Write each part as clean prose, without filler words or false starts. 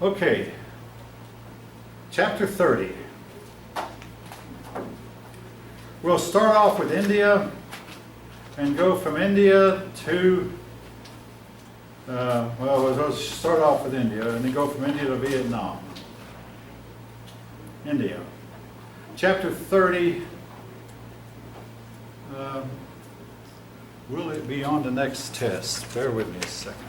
Okay, chapter 30. We'll start off with India and go from India to, we'll start off with India and then go from India to Vietnam. India. Chapter 30, will it be on the next test? Bear with me a second.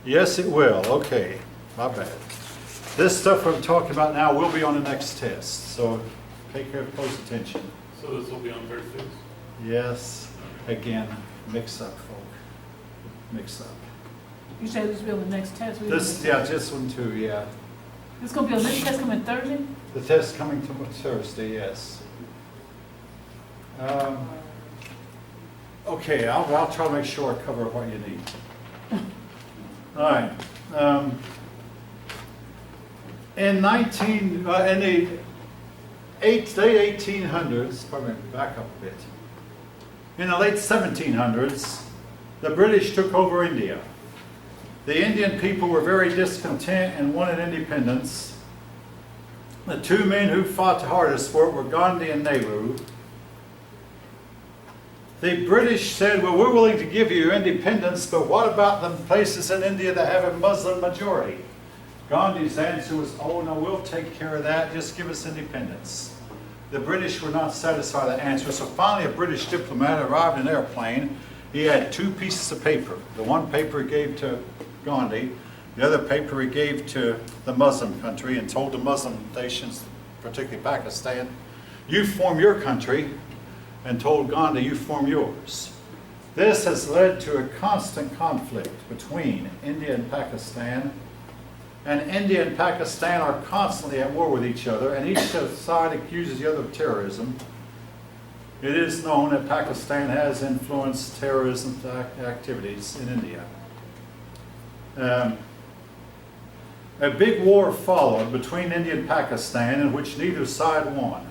Yes, it will. Okay, my bad. This stuff I'm talking about now will be on the next test, so pay close attention. So this will be on Thursdays? Yes, again, mix up, folk. Mix up. You said this will be on the next test? This, yeah, this one too, yeah. This gonna be on this test coming Thursday? The test coming to Thursday, yes. Okay, I'll try to make sure I cover what you need. All right. In the late 1800s, pardon me, back up a bit. In the late 1700s, the British took over India. The Indian people were very discontent and wanted independence. The two men who fought the hardest for it were Gandhi and Nehru. The British said, well, we're willing to give you independence, but what about the places in India that have a Muslim majority? Gandhi's answer was, oh, no, we'll take care of that. Just give us independence. The British were not satisfied with the answer, so finally a British diplomat arrived in an airplane. He had two pieces of paper. The one paper he gave to Gandhi, the other paper he gave to the Muslim country and told the Muslim nations, particularly Pakistan, you form your country, and told Gandhi, you form yours. This has led to a constant conflict between India and Pakistan, and India and Pakistan are constantly at war with each other, and each side accuses the other of terrorism. It is known that Pakistan has influenced terrorism activities in India. A big war followed between India and Pakistan in which neither side won.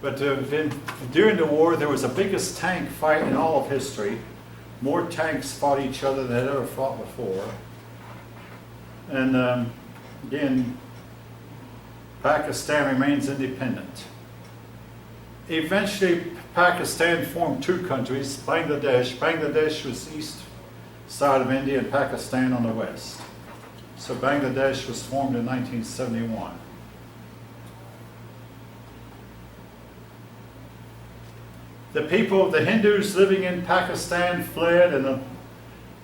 But during the war, there was the biggest tank fight in all of history. More tanks fought each other than had ever fought before. And again, Pakistan remains independent. Eventually, Pakistan formed two countries, Bangladesh. Bangladesh was the east side of India and Pakistan on the west. So Bangladesh was formed in 1971. The people, the Hindus living in Pakistan fled, and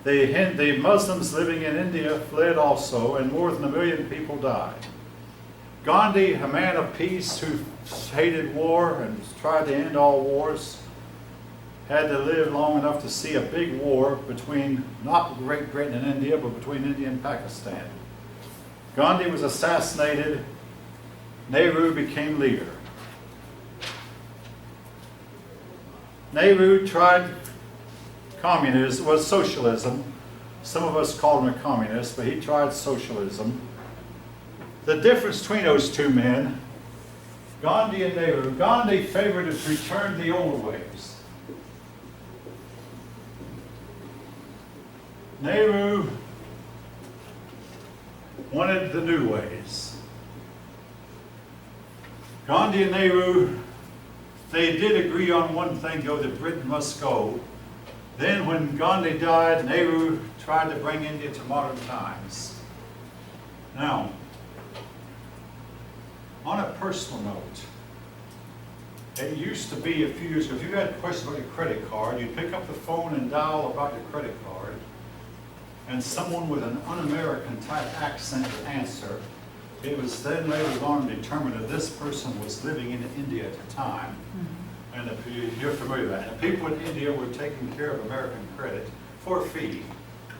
the Muslims living in India fled also, and more than 1 million people died. Gandhi, a man of peace who hated war and tried to end all wars, had to live long enough to see a big war between, not Great Britain and India, but between India and Pakistan. Gandhi was assassinated. Nehru became leader. Nehru tried communism, was socialism. Some of us call him a communist, but he tried socialism. The difference between those two men, Gandhi and Nehru, Gandhi favored to return to the old ways. Nehru wanted the new ways. Gandhi and Nehru, they did agree on one thing, though, that Britain must go. Then when Gandhi died, Nehru tried to bring India to modern times. Now, on a personal note, it used to be a few years ago, if you had a question about your credit card, you'd pick up the phone and dial about your credit card, and someone with an un-American type accent would answer. It was then later on determined that this person was living in India at the time. And you're familiar with that. And people in India were taking care of American credit for a fee.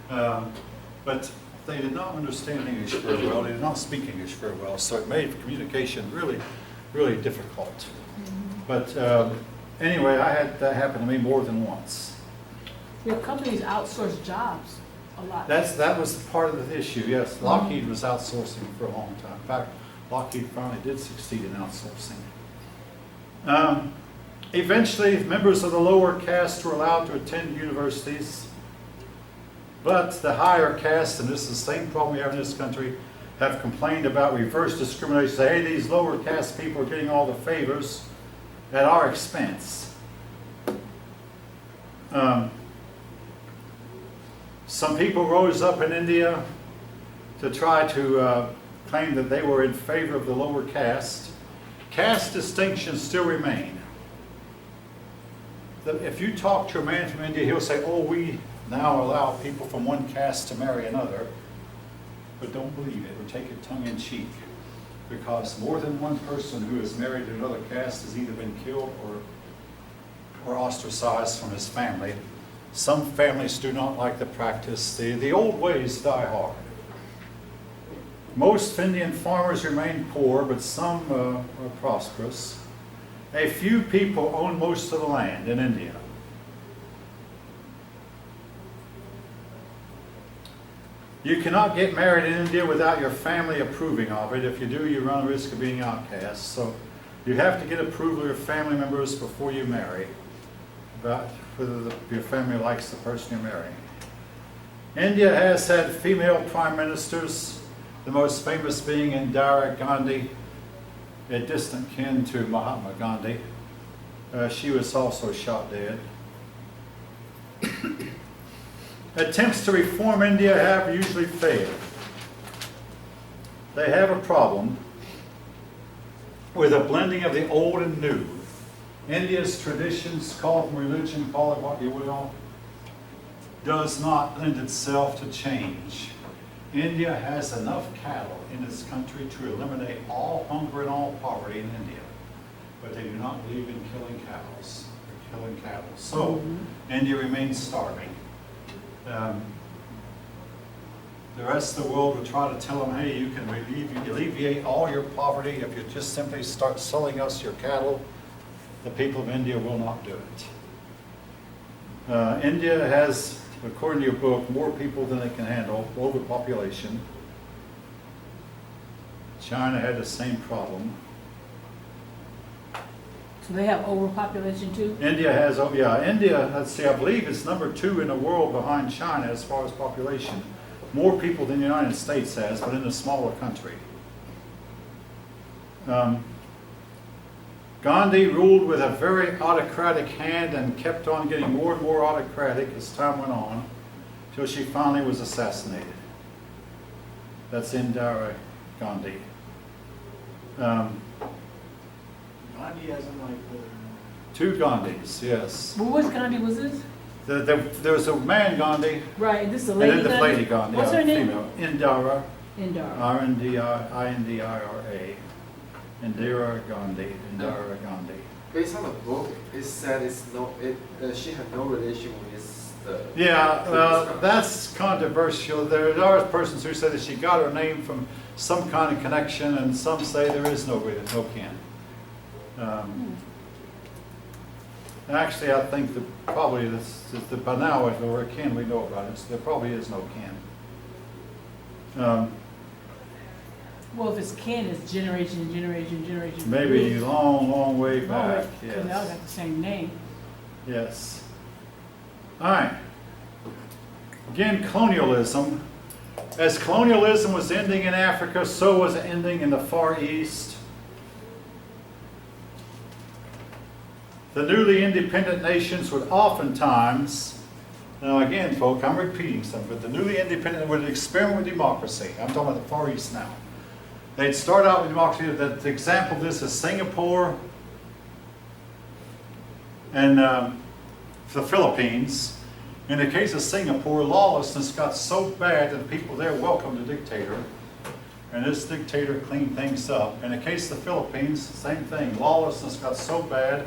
But they did not understand English very well. They did not speak English very well. So it made communication really, really difficult. But anyway, I had that happen to me more than once. Your companies outsource jobs a lot. That was part of the issue, yes. Lockheed was outsourcing for a long time. In fact, Lockheed finally did succeed in outsourcing. Eventually, members of the lower caste were allowed to attend universities. But the higher caste, and this is the same problem we have in this country, have complained about reverse discrimination. Say, hey, these lower caste people are getting all the favors at our expense. Some people rose up in India to try to claim that they were in favor of the lower caste. Caste distinctions still remain. If you talk to a man from India, he'll say, oh, we now allow people from one caste to marry another. But don't believe it or take it tongue-in-cheek, because more than one person who is married to another caste has either been killed or ostracized from his family. Some families do not like the practice. The old ways die hard. Most Indian farmers remain poor, but some are prosperous. A few people own most of the land in India. You cannot get married in India without your family approving of it. If you do, you run the risk of being outcast. So you have to get approval of your family members before you marry, about whether your family likes the person you're marrying. India has had female prime ministers, the most famous being Indira Gandhi, a distant kin to Mahatma Gandhi. She was also shot dead. Attempts to reform India have usually failed. They have a problem with a blending of the old and new. India's traditions, call it religion, call it what you will, does not lend itself to change. India has enough cattle in its country to eliminate all hunger and all poverty in India, but they do not believe in killing cows. They're killing cattle. So India remains starving. The rest of the world will try to tell them, hey, you can alleviate all your poverty if you just simply start selling us your cattle. The people of India will not do it. India has, according to your book, more people than they can handle, overpopulation. China had the same problem. So they have overpopulation too? India has, oh yeah, India, let's see, I believe it's number 2 in the world behind China as far as population. More people than the United States has, but in a smaller country. Gandhi ruled with a very autocratic hand and kept on getting more and more autocratic as time went on, till she finally was assassinated. That's Indira Gandhi. Gandhi as in like the... 2 Gandhis, yes. Well, which Gandhi was this? There was a man Gandhi, Right, this is a and lady then the Gandhi? lady Gandhi. What's her name? Female. Indira, Indira. R-N-D-I-R-A. Indira Gandhi, Indira Gandhi. Based on the book, it said she had no relation with the... Yeah, that's controversial. There are persons who say that she got her name from some kind of connection, and some say there is no kin. Actually, I think that probably by now, if there were a kin, we know about it. So there probably is no kin. Well, if it's kin, it's generation. Maybe long, long way back. Because they all got the same name. Yes. All right. Again, colonialism. As colonialism was ending in Africa, so was it ending in the Far East. The newly independent nations would oftentimes, now again, folks, I'm repeating something, but the newly independent would experiment with democracy. I'm talking about the Far East now. They'd start out with democracy. The example of this is Singapore and the Philippines. In the case of Singapore, lawlessness got so bad that the people there welcomed the dictator, and this dictator cleaned things up. In the case of the Philippines, same thing. Lawlessness got so bad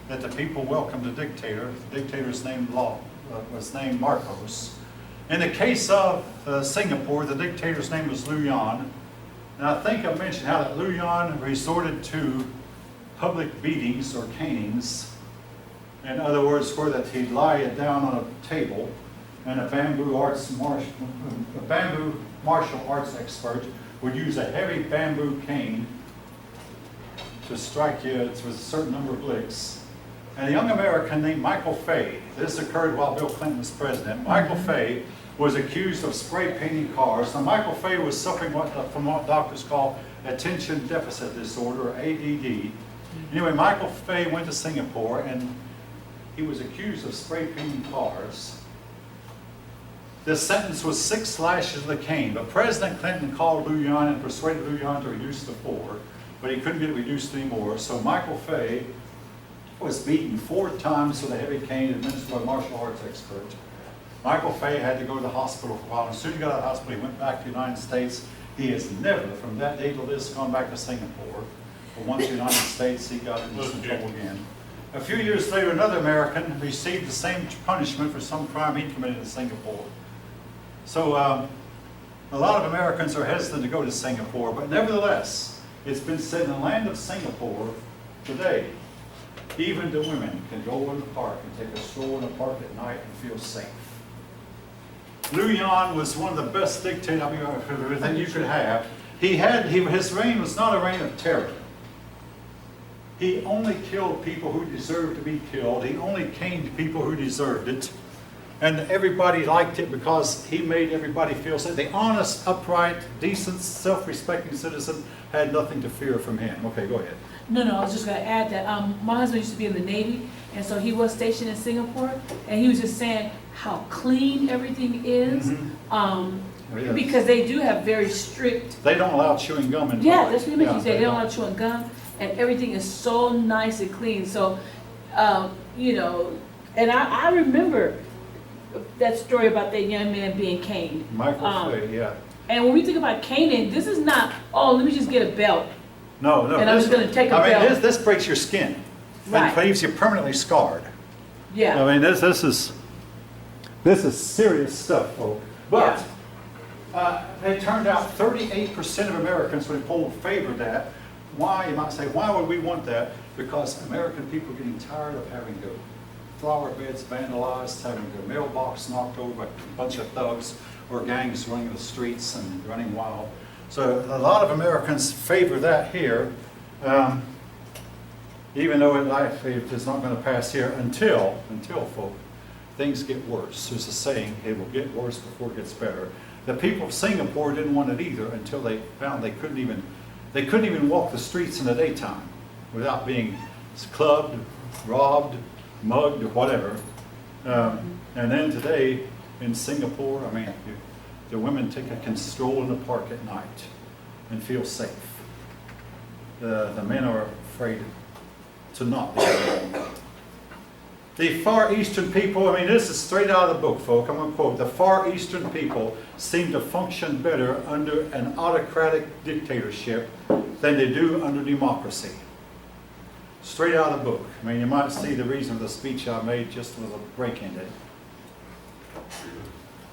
that the people welcomed the dictator. The dictator's name was named Marcos. In the case of Singapore, the dictator's name was Liu Yan. And I think I mentioned how that Liu Yan resorted to public beatings or canings. In other words, where that he'd lie it down on a table, and a bamboo martial arts expert would use a heavy bamboo cane to strike you with a certain number of licks. And a young American named Michael Fay, this occurred while Bill Clinton was president. Michael Fay was accused of spray painting cars. Now, Michael Fay was suffering from what doctors call attention deficit disorder, or ADD. Anyway, Michael Fay went to Singapore, and he was accused of spray painting cars. The sentence was 6 lashes of the cane, but President Clinton called Liu Yan and persuaded Liu Yan to reduce to 4, but he couldn't get it reduced anymore. So Michael Fay was beaten 4 times with a heavy cane administered by a martial arts expert. Michael Fay had to go to the hospital for a while. As soon as he got out of the hospital, he went back to the United States. He has never, from that day till this, gone back to Singapore. But once in the United States, he got into some trouble again. A few years later, another American received the same punishment for some crime he committed in Singapore. So a lot of Americans are hesitant to go to Singapore, but nevertheless, it's been said in the land of Singapore today, even the women can go in the park and take a stroll in the park at night and feel safe. Liu Yan was one of the best dictators that you could have. His reign was not a reign of terror. He only killed people who deserved to be killed. He only caned people who deserved it. And everybody liked it because he made everybody feel safe. The honest, upright, decent, self-respecting citizen had nothing to fear from him. Okay, go ahead. No, I was just going to add that my husband used to be in the Navy, and so he was stationed in Singapore, and he was just saying how clean everything is, Yes. because they do have very strict. They don't allow chewing gum in Yeah, public. that's what he mentioned. He said they they don't allow chewing gum, and everything is so nice and clean. So, you know, and I remember that story about that young man being caned. Michael Fay, yeah. And when we think about caning, this is not, oh, let me just get a belt. No. And I'm just gonna take a belt. This breaks your skin. Right. And leaves you permanently scarred. Yeah. I mean, this is serious stuff, folks. But it turned out 38% of Americans, when polled, favored that. Why? You might say, why would we want that? Because American people are getting tired of having their flower beds vandalized, having their mailbox knocked over by a bunch of thugs or gangs running the streets and running wild. So a lot of Americans favor that here, even though it is not going to pass here until folk, things get worse. There's a saying, it will get worse before it gets better. The people of Singapore didn't want it either until they found they couldn't even walk the streets in the daytime without being clubbed, robbed, mugged, or whatever. And then today in Singapore, I mean, the women can stroll in the park at night and feel safe. The men are afraid to not be alone. The Far Eastern people, I mean, this is straight out of the book, folk. I'm going to quote, the Far Eastern people seem to function better under an autocratic dictatorship than they do under democracy. Straight out of the book. I mean, you might see the reason for the speech I made just with a break in it.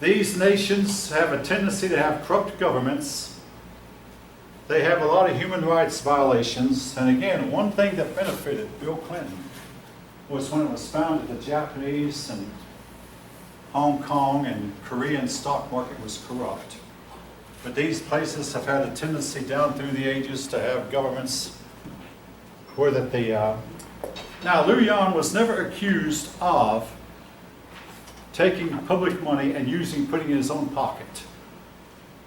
These nations have a tendency to have corrupt governments. They have a lot of human rights violations. And again, one thing that benefited Bill Clinton was when it was found that the Japanese and Hong Kong and Korean stock market was corrupt. But these places have had a tendency down through the ages to have governments where that now Liu Yan was never accused of taking public money and putting it in his own pocket.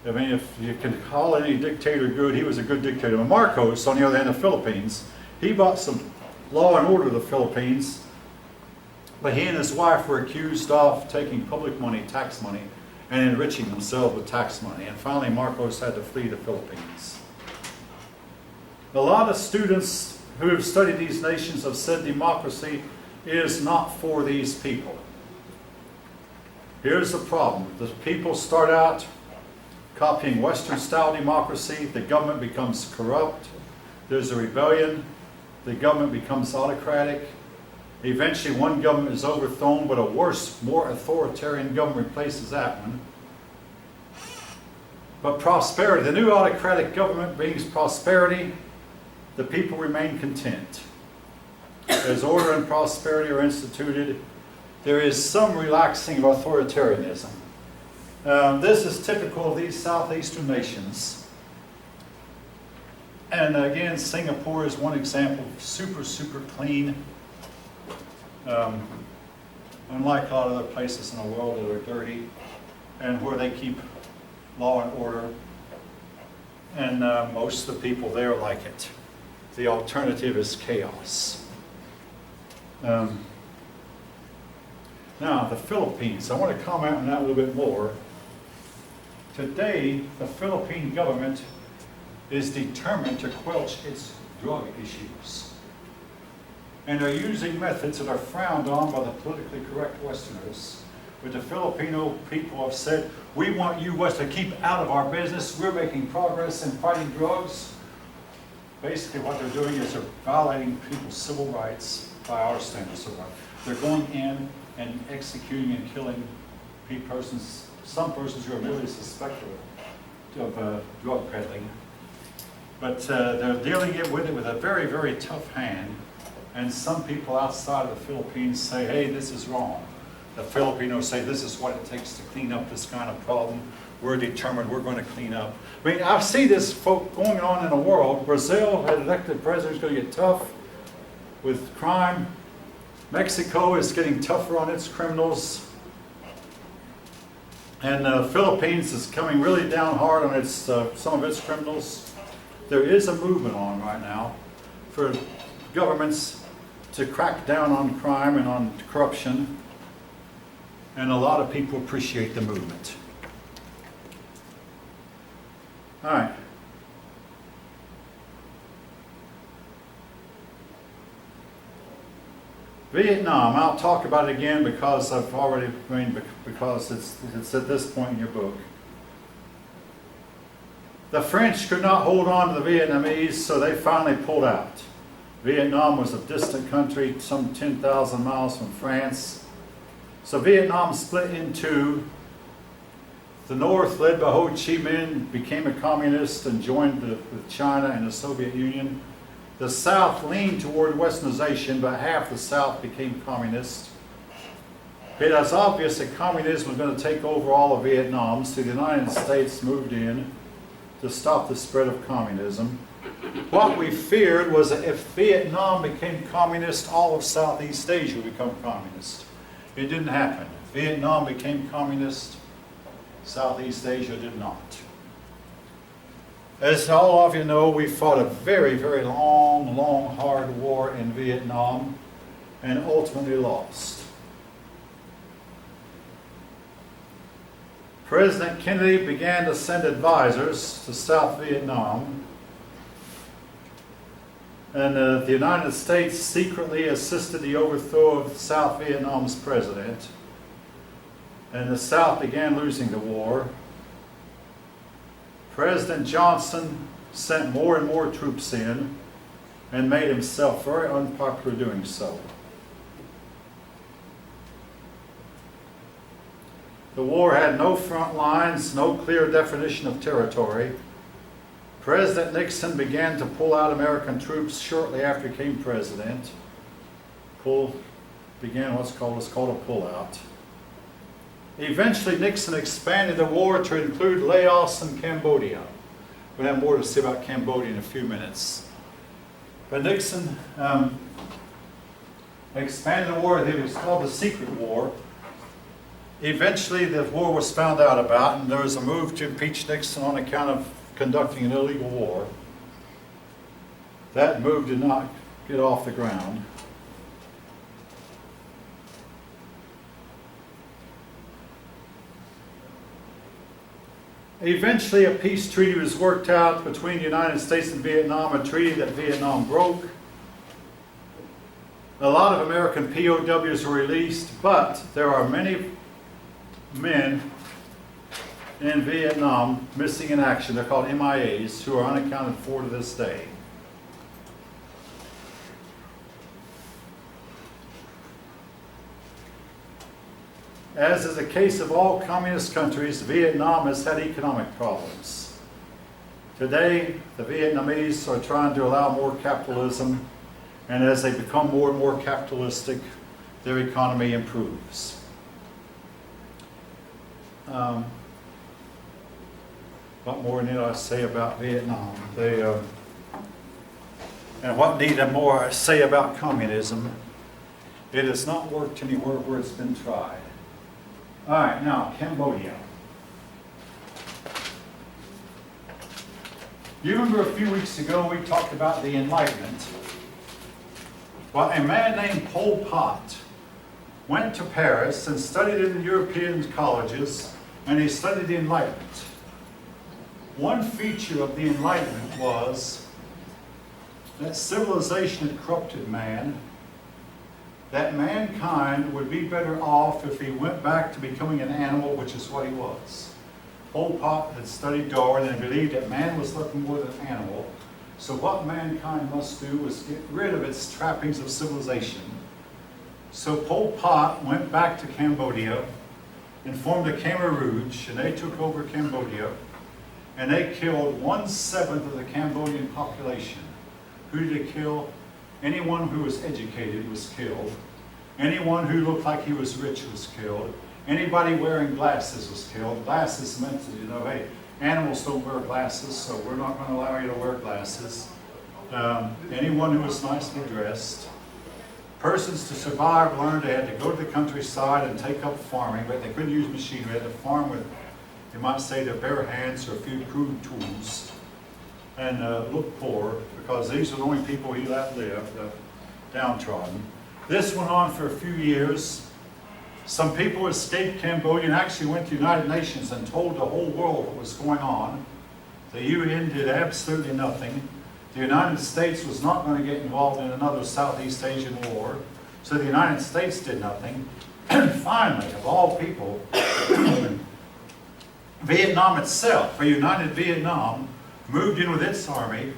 I mean, if you can call any dictator good, he was a good dictator. Marcos, on the other hand, the Philippines, he brought some law and order to the Philippines, but he and his wife were accused of taking public money, tax money, and enriching themselves with tax money. And finally, Marcos had to flee the Philippines. A lot of students who have studied these nations have said democracy is not for these people. Here's the problem. The people start out copying Western-style democracy. The government becomes corrupt. There's a rebellion. The government becomes autocratic. Eventually, one government is overthrown, but a worse, more authoritarian government replaces that one. But prosperity, the new autocratic government brings prosperity. The people remain content. As order and prosperity are instituted, there is some relaxing of authoritarianism. This is typical of these southeastern nations. And again, Singapore is one example, super, super clean. Unlike a lot of other places in the world that are dirty. and where they keep law and order. And most of the people there like it. The alternative is chaos. Now, the Philippines, I want to comment on that a little bit more. Today, the Philippine government is determined to quench its drug issues. And they're using methods that are frowned on by the politically correct Westerners. But the Filipino people have said, we want you West to keep out of our business. We're making progress in fighting drugs. Basically what they're doing is they're violating people's civil rights by our standards of right. They're going in and executing and killing persons, some persons who are really suspected of drug peddling. But they're dealing with it with a very, very tough hand. And some people outside of the Philippines say, hey, this is wrong. The Filipinos say this is what it takes to clean up this kind of problem. We're determined we're going to clean up. I mean, I see this folk going on in the world. Brazil had elected president who's going to get tough with crime. Mexico is getting tougher on its criminals. And the Philippines is coming really down hard on its some of its criminals. There is a movement on right now for governments to crack down on crime and on corruption. And a lot of people appreciate the movement. All right. Vietnam, I'll talk about it again because I've already, because it's at this point in your book. The French could not hold on to the Vietnamese, so they finally pulled out. Vietnam was a distant country, some 10,000 miles from France. So Vietnam split in two. The North, led by Ho Chi Minh, became a communist and joined with China and the Soviet Union. The South leaned toward Westernization, but half the South became communist. It was obvious that communism was going to take over all of Vietnam, so the United States moved in to stop the spread of communism. What we feared was that if Vietnam became communist, all of Southeast Asia would become communist. It didn't happen. Vietnam became communist. Southeast Asia did not. As all of you know, we fought a very, very long, hard war in Vietnam and ultimately lost. President Kennedy began to send advisors to South Vietnam, and the United States secretly assisted the overthrow of South Vietnam's president, and the South began losing the war. President Johnson sent more and more troops in and made himself very unpopular doing so. The war had no front lines, no clear definition of territory. President Nixon began to pull out American troops shortly after he became president. Began what's called a pullout. Eventually, Nixon expanded the war to include Laos and Cambodia. We'll have more to say about Cambodia in a few minutes. But Nixon expanded the war. It was called the Secret War. Eventually, the war was found out about, and there was a move to impeach Nixon on account of conducting an illegal war. That move did not get off the ground. Eventually, a peace treaty was worked out between the United States and Vietnam, a treaty that Vietnam broke. A lot of American POWs were released, but there are many men in Vietnam missing in action. They're called MIAs, who are unaccounted for to this day. As is the case of all communist countries, Vietnam has had economic problems. Today, the Vietnamese are trying to allow more capitalism, and as they become more and more capitalistic, their economy improves. What more need I say about Vietnam? And what need I more say about communism? It has not worked anywhere where it's been tried. All right, now, Cambodia. You remember a few weeks ago we talked about the Enlightenment? Well, a man named Pol Pot went to Paris and studied in European colleges, and he studied the Enlightenment. One feature of the Enlightenment was that civilization had corrupted man, that mankind would be better off if he went back to becoming an animal, which is what he was. Pol Pot had studied Darwin and believed that man was nothing more than an animal. So what mankind must do was get rid of its trappings of civilization. So Pol Pot went back to Cambodia and formed the Khmer Rouge, and they took over Cambodia, and they killed 1/7 of the Cambodian population. Who did they kill? Anyone who was educated was killed. Anyone who looked like he was rich was killed. Anybody wearing glasses was killed. Glasses meant that, you know, hey, animals don't wear glasses, so we're not going to allow you to wear glasses. Anyone who was nicely dressed. Persons to survive learned they had to go to the countryside and take up farming, but they couldn't use machinery. They had to farm with, you might say, their bare hands or a few crude tools, and look poor, because these are the only people he let live, the downtrodden. This went on for a few years. Some people escaped Cambodia and actually went to the United Nations and told the whole world what was going on. The UN did absolutely nothing. The United States was not going to get involved in another Southeast Asian war, so the United States did nothing. And finally, of all people, Vietnam itself, a united Vietnam, moved in with its army,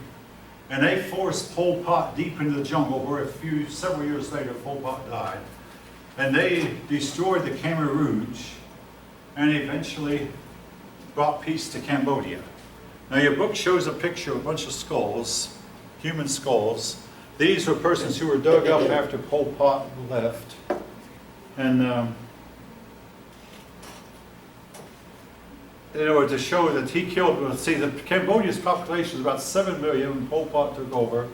and they forced Pol Pot deep into the jungle, where several years later Pol Pot died. And they destroyed the Khmer Rouge and eventually brought peace to Cambodia. Now your book shows a picture of a bunch of skulls, human skulls. These were persons who were dug up after Pol Pot left. And in order to show that he killed, see, the Cambodia's population was about 7 million when Pol Pot took over.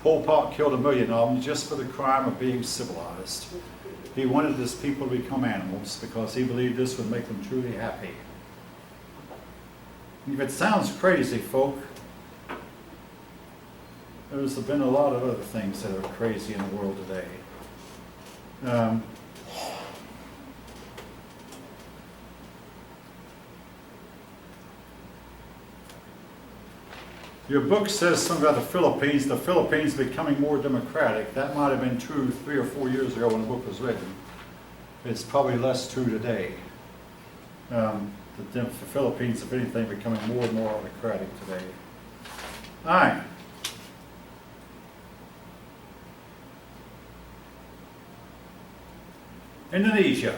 Pol Pot killed 1 million of them just for the crime of being civilized. He wanted his people to become animals because he believed this would make them truly happy. If it sounds crazy, folk, there's been a lot of other things that are crazy in the world today. Your book says something about the Philippines becoming more democratic. That might have been true 3 or 4 years ago when the book was written. It's probably less true today. The Philippines, if anything, becoming more and more autocratic today. All right. Indonesia.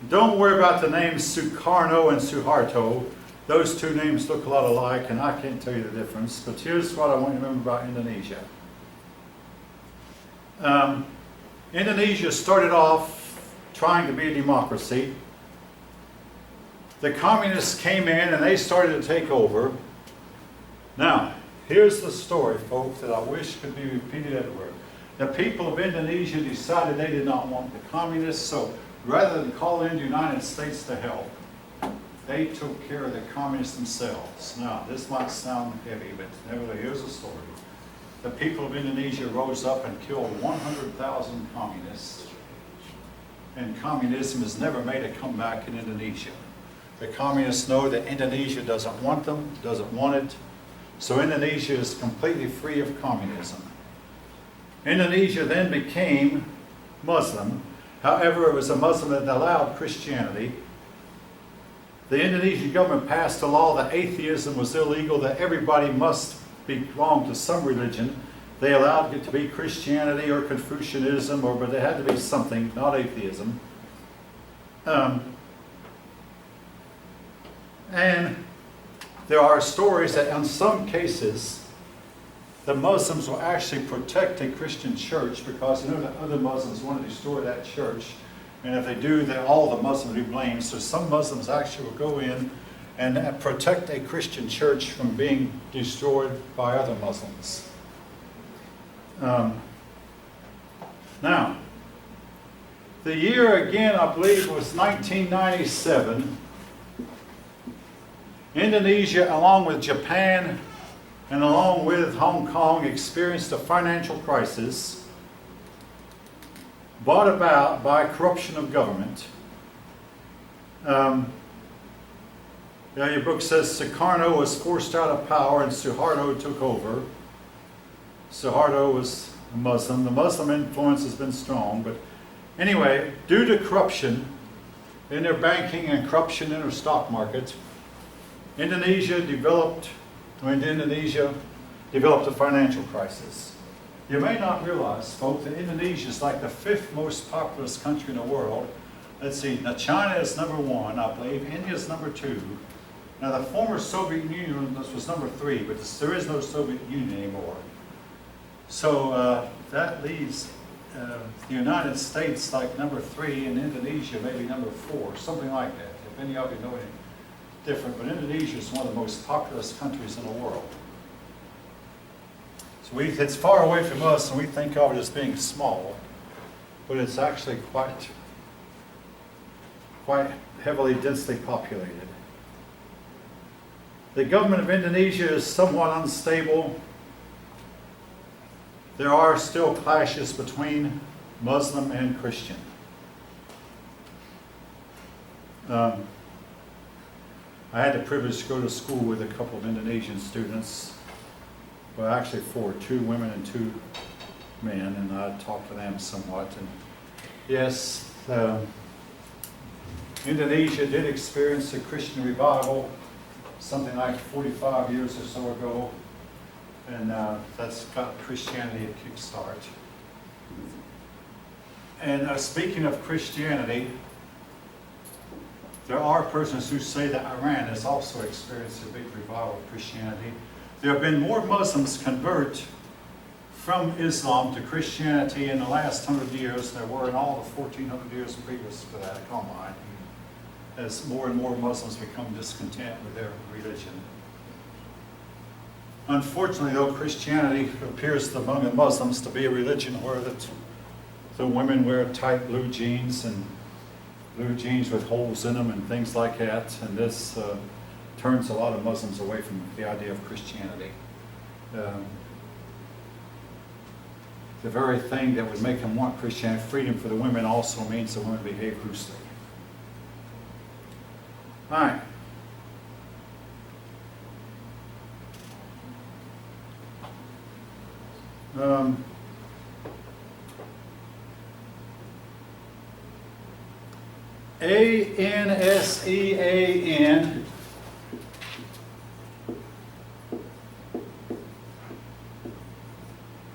Don't worry about the names Sukarno and Suharto. Those two names look a lot alike, and I can't tell you the difference. But here's what I want you to remember about Indonesia. Indonesia started off trying to be a democracy. The communists came in and they started to take over. Now, here's the story, folks, that I wish could be repeated everywhere. The people of Indonesia decided they did not want the communists, so rather than call in the United States to help, they took care of the communists themselves. Now, this might sound heavy, but nevertheless, here's the story. The people of Indonesia rose up and killed 100,000 communists. And communism has never made a comeback in Indonesia. The communists know that Indonesia doesn't want them, doesn't want it. So Indonesia is completely free of communism. Indonesia then became Muslim. However, it was a Muslim that allowed Christianity. The Indonesian government passed a law that atheism was illegal, that everybody must belong to some religion. They allowed it to be Christianity or Confucianism, but it had to be something, not atheism. And there are stories that in some cases, the Muslims will actually protect a Christian church because you know that other Muslims want to destroy that church. And if they do, then all the Muslims will be blamed. So some Muslims actually will go in and protect a Christian church from being destroyed by other Muslims. Now, The year again, I believe, was 1997. Indonesia, along with Japan and along with Hong Kong, experienced a financial crisis brought about by corruption of government. Your book says Sukarno was forced out of power and Suharto took over. Suharto was a Muslim. The Muslim influence has been strong, but anyway, due to corruption in their banking and corruption in their stock market, Indonesia developed a financial crisis. You may not realize, folks, that Indonesia is like the 5th most populous country in the world. Let's see, now China is number 1, I believe. India is number 2. Now the former Soviet Union was number 3, but there is no Soviet Union anymore. So that leaves the United States like number 3 and Indonesia maybe number 4, something like that. If any of you know anything different, but Indonesia is one of the most populous countries in the world. So it's far away from us, and we think of it as being small, but it's actually quite heavily, densely populated. The government of Indonesia is somewhat unstable. There are still clashes between Muslim and Christian. I had the privilege to go to school with a couple of Indonesian students. Well, actually 4, 2 women and 2 men, and I talked to them somewhat. And yes, Indonesia did experience a Christian revival something like 45 years or so ago, and that's got Christianity a kickstart. And speaking of Christianity, there are persons who say that Iran has also experienced a big revival of Christianity. There have been more Muslims convert from Islam to Christianity in the last 100 years than there were in all the 1400 years previous to that. Come on. As more and more Muslims become discontent with their religion. Unfortunately, though, Christianity appears among the Muslims to be a religion where the women wear tight blue jeans and blue jeans with holes in them and things like that, and this turns a lot of Muslims away from the idea of Christianity. The very thing that would make them want Christianity, freedom for the women, also means the women behave loosely. All right. ANSEAN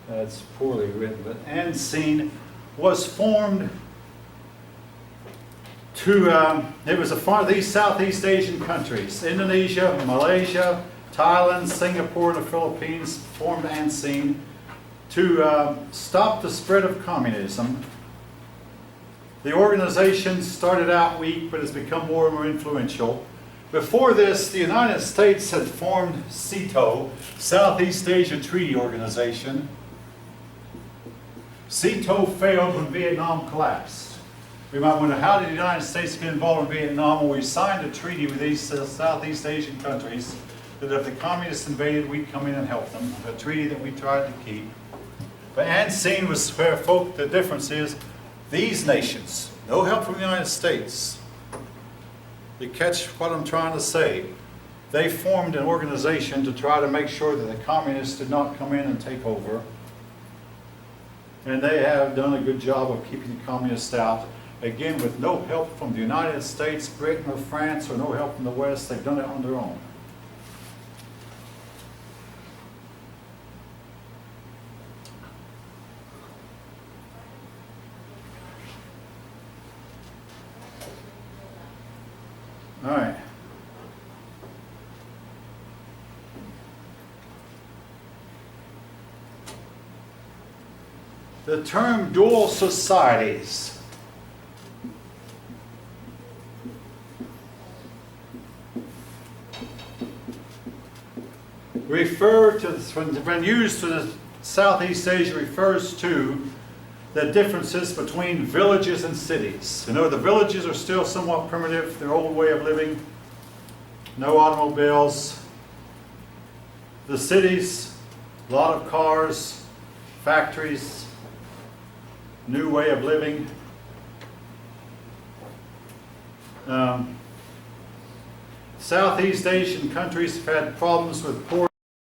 that's poorly written, but ANSEAN was formed to, it was these Southeast Asian countries, Indonesia, Malaysia, Thailand, Singapore, and the Philippines formed ANSEAN to stop the spread of communism. The organization started out weak, but has become more and more influential. Before this, the United States had formed SEATO, Southeast Asia Treaty Organization. SEATO failed when Vietnam collapsed. We might wonder, how did the United States get involved in Vietnam? Well, we signed a treaty with these Southeast Asian countries that if the communists invaded, we'd come in and help them, a treaty that we tried to keep. But ANSEAN was fair folk. The difference is these nations, no help from the United States. You catch what I'm trying to say? They formed an organization to try to make sure that the communists did not come in and take over. And they have done a good job of keeping the communists out. Again, with no help from the United States, Britain, or France, or no help from the West, they've done it on their own. All right. The term dual societies when used to the Southeast Asia, refers to the differences between villages and cities. You know, the villages are still somewhat primitive, their old way of living, no automobiles. The cities, a lot of cars, factories, new way of living. Southeast Asian countries have had problems with poor